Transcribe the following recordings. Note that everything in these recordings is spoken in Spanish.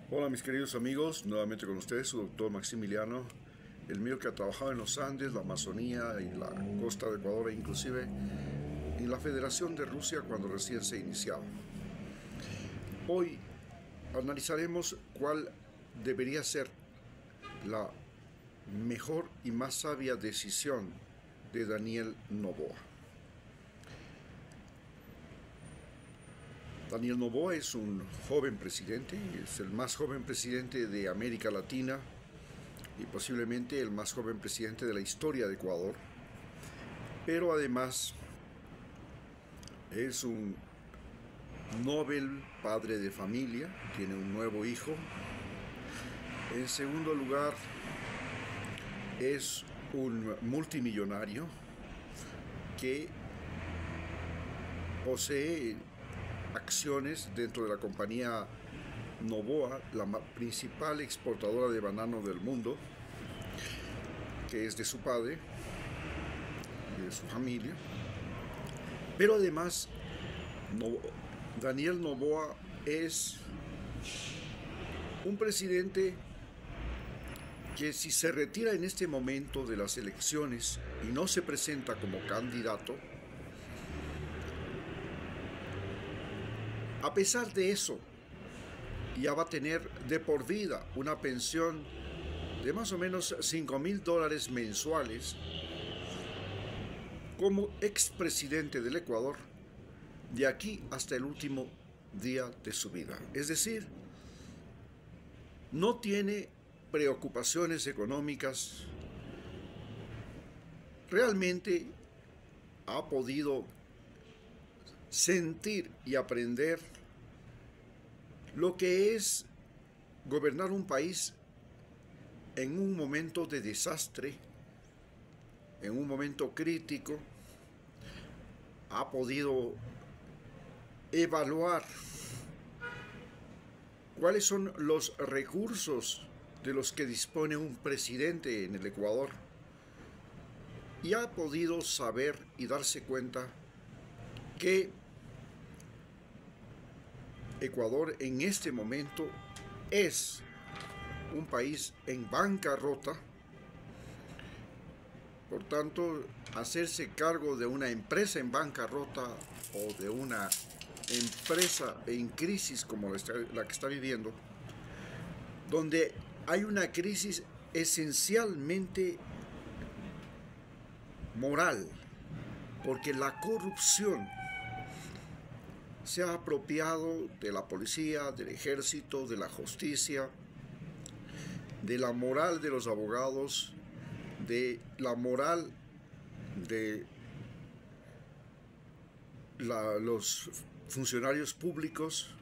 Hola mis queridos amigos, nuevamente con ustedes su doctor Maximiliano, el mío que ha trabajado en los Andes, la Amazonía y la costa de Ecuador e inclusive en la Federación de Rusia cuando recién se iniciaba. Hoy analizaremos cuál debería ser la mejor y más sabia decisión de Daniel Noboa. Daniel Noboa es un joven presidente, es el más joven presidente de América Latina y posiblemente el más joven presidente de la historia de Ecuador, pero además es un Nobel padre de familia, tiene un nuevo hijo. En segundo lugar, es un multimillonario que posee acciones dentro de la compañía Noboa, la principal exportadora de banano del mundo, que es de su padre y de su familia. Pero además, Daniel Noboa es un presidente que, si se retira en este momento de las elecciones y no se presenta como candidato, a pesar de eso, ya va a tener de por vida una pensión de más o menos $5,000 mensuales como expresidente del Ecuador de aquí hasta el último día de su vida. Es decir, no tiene preocupaciones económicas. Realmente ha podido sentir y aprender lo que es gobernar un país en un momento de desastre, en un momento crítico. Ha podido evaluar cuáles son los recursos de los que dispone un presidente en el Ecuador y ha podido saber y darse cuenta que Ecuador en este momento es un país en bancarrota. Por tanto, hacerse cargo de una empresa en bancarrota o de una empresa en crisis como la que está viviendo, donde hay una crisis esencialmente moral, porque la corrupción se ha apropiado de la policía, del ejército, de la justicia, de la moral de los abogados, de la moral de los funcionarios públicos,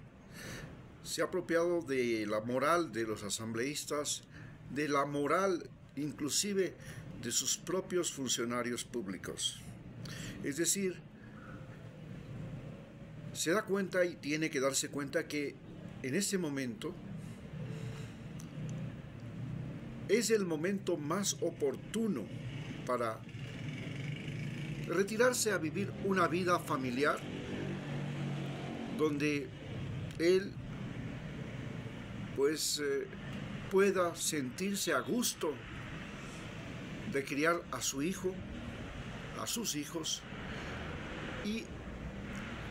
se ha apropiado de la moral de los asambleístas, de la moral inclusive de sus propios funcionarios públicos. Es decir, se da cuenta y tiene que darse cuenta que en este momento es el momento más oportuno para retirarse a vivir una vida familiar donde él pueda sentirse a gusto de criar a su hijo, a sus hijos y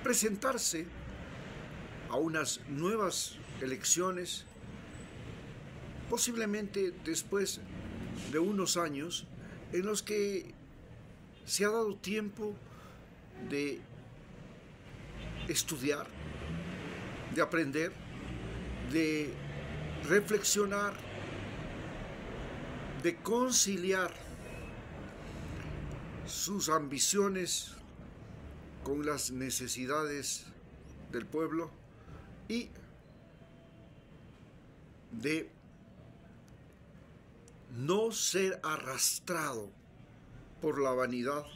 presentarse a unas nuevas elecciones, posiblemente después de unos años en los que se ha dado tiempo de estudiar, de aprender, de reflexionar, de conciliar sus ambiciones con las necesidades del pueblo y de no ser arrastrado por la vanidad,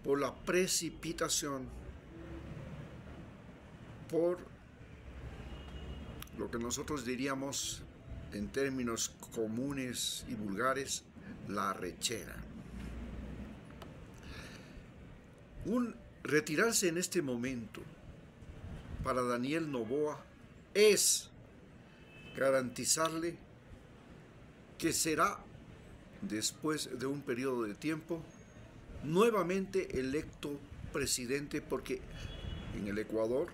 por la precipitación, por lo que nosotros diríamos en términos comunes y vulgares, la arrechera. Retirarse en este momento para Daniel Noboa es garantizarle que será, después de un periodo de tiempo, nuevamente electo presidente, porque en el Ecuador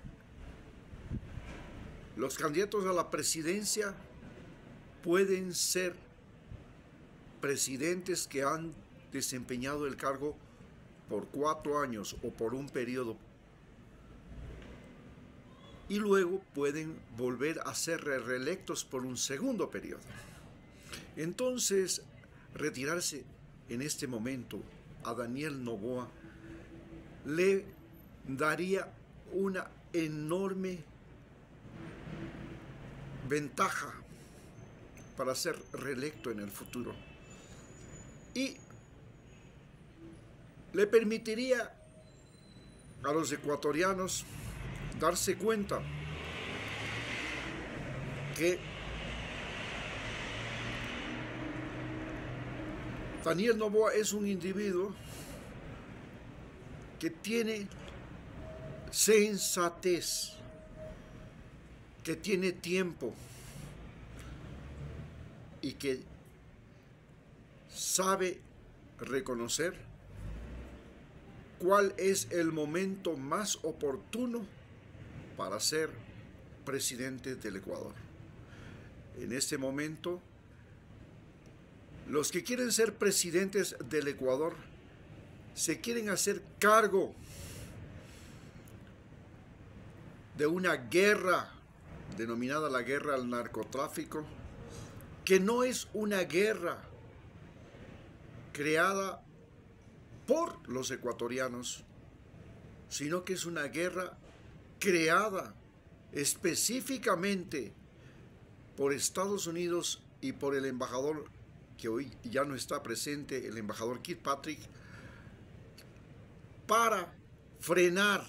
los candidatos a la presidencia pueden ser presidentes que han desempeñado el cargo por 4 años o por un periodo, y luego pueden volver a ser reelectos por un segundo periodo. Entonces, retirarse en este momento a Daniel Noboa le daría una enorme ventaja para ser reelecto en el futuro, y le permitiría a los ecuatorianos darse cuenta que Daniel Noboa es un individuo que tiene sensatez, que tiene tiempo y que sabe reconocer cuál es el momento más oportuno para ser presidente del Ecuador. En este momento, los que quieren ser presidentes del Ecuador se quieren hacer cargo de una guerra denominada la guerra al narcotráfico, que no es una guerra creada por los ecuatorianos, sino que es una guerra creada específicamente por Estados Unidos y por el embajador, que hoy ya no está presente, el embajador Kirkpatrick, para frenar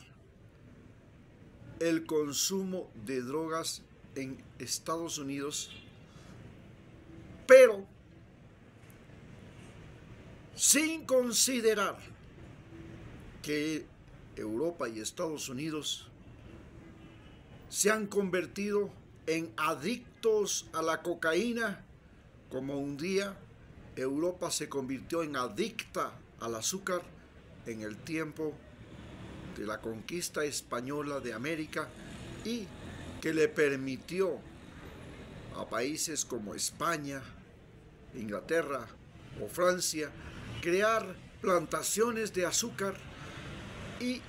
el consumo de drogas en Estados Unidos, pero sin considerar que Europa y Estados Unidos se han convertido en adictos a la cocaína, como un día Europa se convirtió en adicta al azúcar en el tiempo de la conquista española de América, y que le permitió a países como España, Inglaterra o Francia crear plantaciones de azúcar y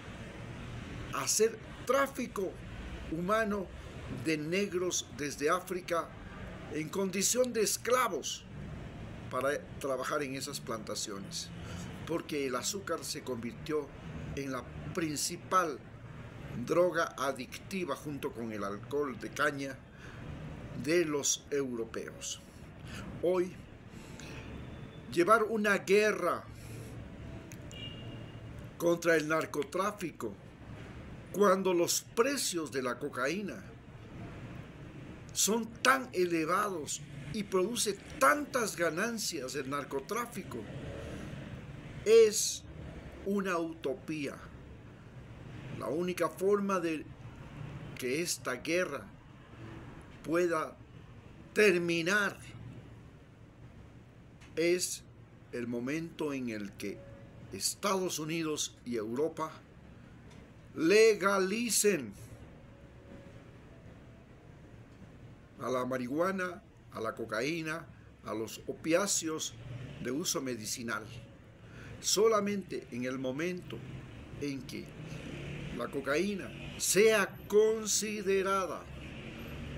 hacer tráfico humano de negros desde África en condición de esclavos para trabajar en esas plantaciones, porque el azúcar se convirtió en la principal droga adictiva junto con el alcohol de caña de los europeos. Hoy, llevar una guerra contra el narcotráfico cuando los precios de la cocaína son tan elevados y produce tantas ganancias el narcotráfico, es una utopía. La única forma de que esta guerra pueda terminar es el momento en el que Estados Unidos y Europa legalicen a la marihuana, a la cocaína, a los opiáceos de uso medicinal. Solamente en el momento en que la cocaína sea considerada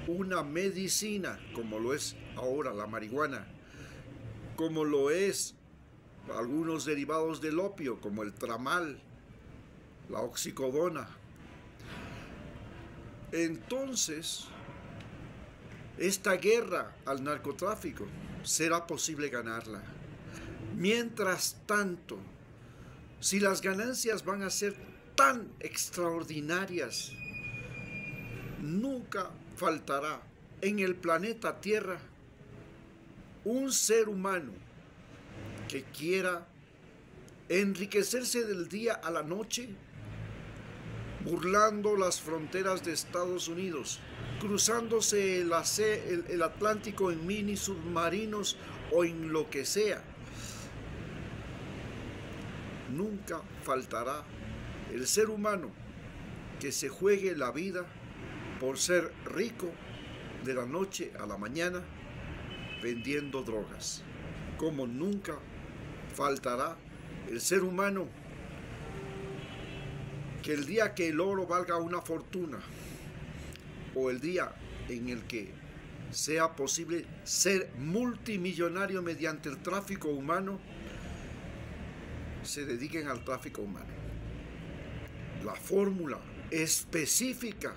una medicina, como lo es ahora la marihuana, como lo es algunos derivados del opio, como el tramal, la oxicodona, entonces esta guerra al narcotráfico será posible ganarla. Mientras tanto, si las ganancias van a ser tan extraordinarias, nunca faltará en el planeta Tierra un ser humano que quiera enriquecerse del día a la noche, burlando las fronteras de Estados Unidos cruzándose el Atlántico en mini submarinos o en lo que sea. Nunca faltará el ser humano que se juegue la vida por ser rico de la noche a la mañana vendiendo drogas, como nunca faltará el ser humano que el día que el oro valga una fortuna o el día en el que sea posible ser multimillonario mediante el tráfico humano, se dediquen al tráfico humano. La fórmula específica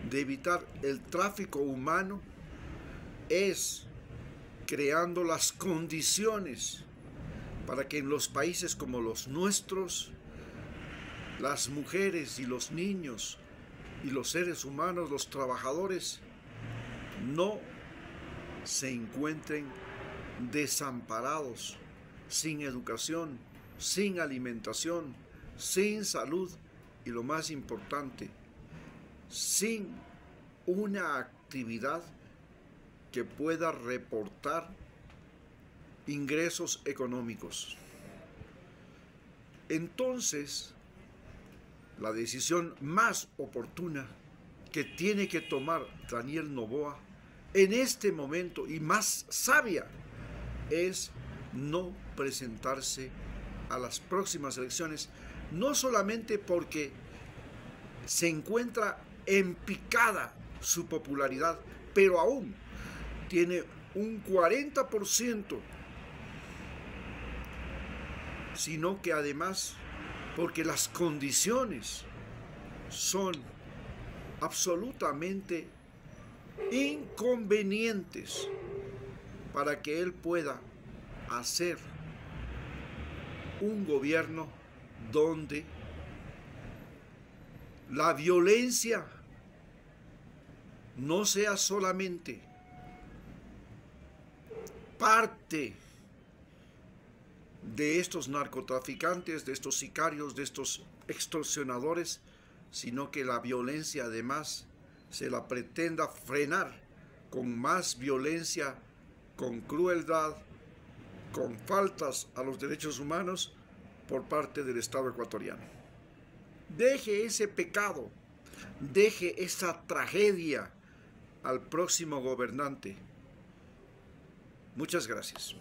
de evitar el tráfico humano es creando las condiciones para que en los países como los nuestros, las mujeres y los niños y los seres humanos, los trabajadores, no se encuentren desamparados, sin educación, sin alimentación, sin salud y lo más importante, sin una actividad que pueda reportar ingresos económicos. Entonces, la decisión más oportuna que tiene que tomar Daniel Noboa en este momento y más sabia es no presentarse a las próximas elecciones, no solamente porque se encuentra en picada su popularidad, pero aún tiene un 40%, sino que además porque las condiciones son absolutamente inconvenientes para que él pueda hacer un gobierno donde la violencia no sea solamente parte de estos narcotraficantes, de estos sicarios, de estos extorsionadores, sino que la violencia además se la pretenda frenar con más violencia, con crueldad, con faltas a los derechos humanos por parte del Estado ecuatoriano. Deje ese pecado, deje esa tragedia al próximo gobernante. Muchas gracias.